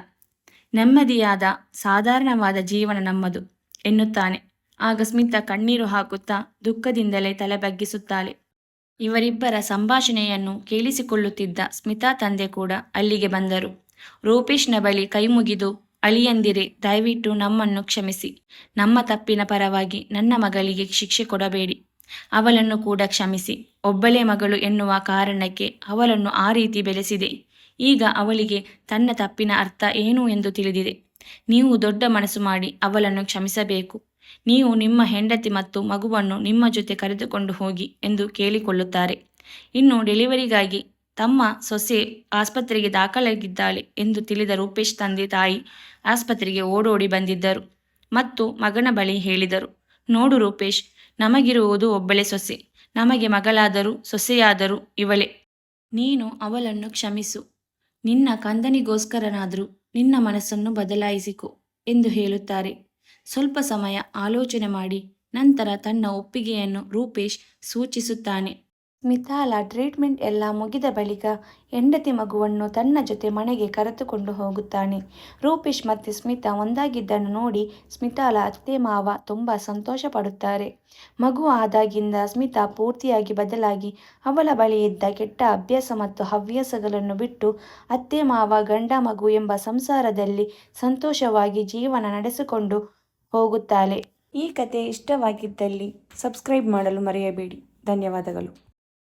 ನೆಮ್ಮದಿಯಾದ ಸಾಧಾರಣವಾದ ಜೀವನ ನಮ್ಮದು ಎನ್ನುತ್ತಾನೆ. ಆಗ ಸ್ಮಿತಾ ಕಣ್ಣೀರು ಹಾಕುತ್ತಾ ದುಃಖದಿಂದಲೇ ತಲೆ ಬಗ್ಗಿಸುತ್ತಾಳೆ. ಇವರಿಬ್ಬರ ಸಂಭಾಷಣೆಯನ್ನು ಕೇಳಿಸಿಕೊಳ್ಳುತ್ತಿದ್ದ ಸ್ಮಿತಾ ತಂದೆ ಕೂಡ ಅಲ್ಲಿಗೆ ಬಂದರು. ರೂಪೇಶ್ನ ಬಳಿ ಕೈ ಮುಗಿದು, ಅಳಿಯಂದಿರೆ, ದಯವಿಟ್ಟು ನಮ್ಮನ್ನು ಕ್ಷಮಿಸಿ. ನಮ್ಮ ತಪ್ಪಿನ ಪರವಾಗಿ ನನ್ನ ಮಗಳಿಗೆ ಶಿಕ್ಷೆ ಕೊಡಬೇಡಿ. ಅವಳನ್ನು ಕೂಡ ಕ್ಷಮಿಸಿ. ಒಬ್ಬಳೇ ಮಗಳು ಎನ್ನುವ ಕಾರಣಕ್ಕೆ ಅವಳನ್ನು ಆ ರೀತಿ ಬೆಳೆಸಿದೆ. ಈಗ ಅವಳಿಗೆ ತನ್ನ ತಪ್ಪಿನ ಅರ್ಥ ಏನು ಎಂದು ತಿಳಿದಿದೆ. ನೀವು ದೊಡ್ಡ ಮನಸ್ಸು ಮಾಡಿ ಅವಳನ್ನು ಕ್ಷಮಿಸಬೇಕು. ನೀವು ನಿಮ್ಮ ಹೆಂಡತಿ ಮತ್ತು ಮಗುವನ್ನು ನಿಮ್ಮ ಜೊತೆ ಕರೆದುಕೊಂಡು ಹೋಗಿ ಎಂದು ಕೇಳಿಕೊಳ್ಳುತ್ತಾರೆ. ಇನ್ನು ಡೆಲಿವರಿಗಾಗಿ ತಮ್ಮ ಸೊಸೆ ಆಸ್ಪತ್ರೆಗೆ ದಾಖಲಾಗಿದ್ದಾಳೆ ಎಂದು ತಿಳಿದ ರೂಪೇಶ್ ತಂದೆ ತಾಯಿ ಆಸ್ಪತ್ರೆಗೆ ಓಡೋಡಿ ಬಂದಿದ್ದರು ಮತ್ತು ಮಗನ ಬಳಿ ಹೇಳಿದರು, ನೋಡು ರೂಪೇಶ್, ನಮಗಿರುವುದು ಒಬ್ಬಳೇ ಸೊಸೆ. ನಮಗೆ ಮಗಳಾದರೂ ಸೊಸೆಯಾದರೂ ಇವಳೇ. ನೀನು ಅವಳನ್ನು ಕ್ಷಮಿಸು. ನಿನ್ನ ಕಂದನಿಗೋಸ್ಕರನಾದರೂ ನಿನ್ನ ಮನಸ್ಸನ್ನು ಬದಲಾಯಿಸಿಕೊ ಎಂದು ಹೇಳುತ್ತಾರೆ. ಸ್ವಲ್ಪ ಸಮಯ ಆಲೋಚನೆ ಮಾಡಿ ನಂತರ ತನ್ನ ಒಪ್ಪಿಗೆಯನ್ನು ರೂಪೇಶ್ ಸೂಚಿಸುತ್ತಾನೆ. ಮಿತಾಲ ಟ್ರೀಟ್ಮೆಂಟ್ ಎಲ್ಲ ಮುಗಿದ ಬಳಿಕ ಹೆಂಡತಿ ಮಗುವನ್ನು ತನ್ನ ಜೊತೆ ಮನೆಗೆ ಕರೆದುಕೊಂಡು ಹೋಗುತ್ತಾನೆ. ರೂಪೇಶ್ ಮತ್ತು ಸ್ಮಿತಾ ಒಂದಾಗಿದ್ದನ್ನು ನೋಡಿ ಸ್ಮಿತಾಳ ಅತ್ತೆ ಮಾವ ತುಂಬ ಸಂತೋಷ ಪಡುತ್ತಾರೆ. ಮಗು ಆದಾಗಿಂದ ಸ್ಮಿತಾ ಪೂರ್ತಿಯಾಗಿ ಬದಲಾಗಿ ಅವಳ ಬಳಿ ಇದ್ದ ಕೆಟ್ಟ ಅಭ್ಯಾಸ ಮತ್ತು ಹವ್ಯಾಸಗಳನ್ನು ಬಿಟ್ಟು ಅತ್ತೆ ಮಾವ ಗಂಡ ಮಗು ಎಂಬ ಸಂಸಾರದಲ್ಲಿ ಸಂತೋಷವಾಗಿ ಜೀವನ ನಡೆಸಿಕೊಂಡು ಹೋಗುತ್ತಾಳೆ. ಈ ಕತೆ ಇಷ್ಟವಾಗಿದ್ದಲ್ಲಿ ಸಬ್ಸ್ಕ್ರೈಬ್ ಮಾಡಲು ಮರೆಯಬೇಡಿ. ಧನ್ಯವಾದಗಳು.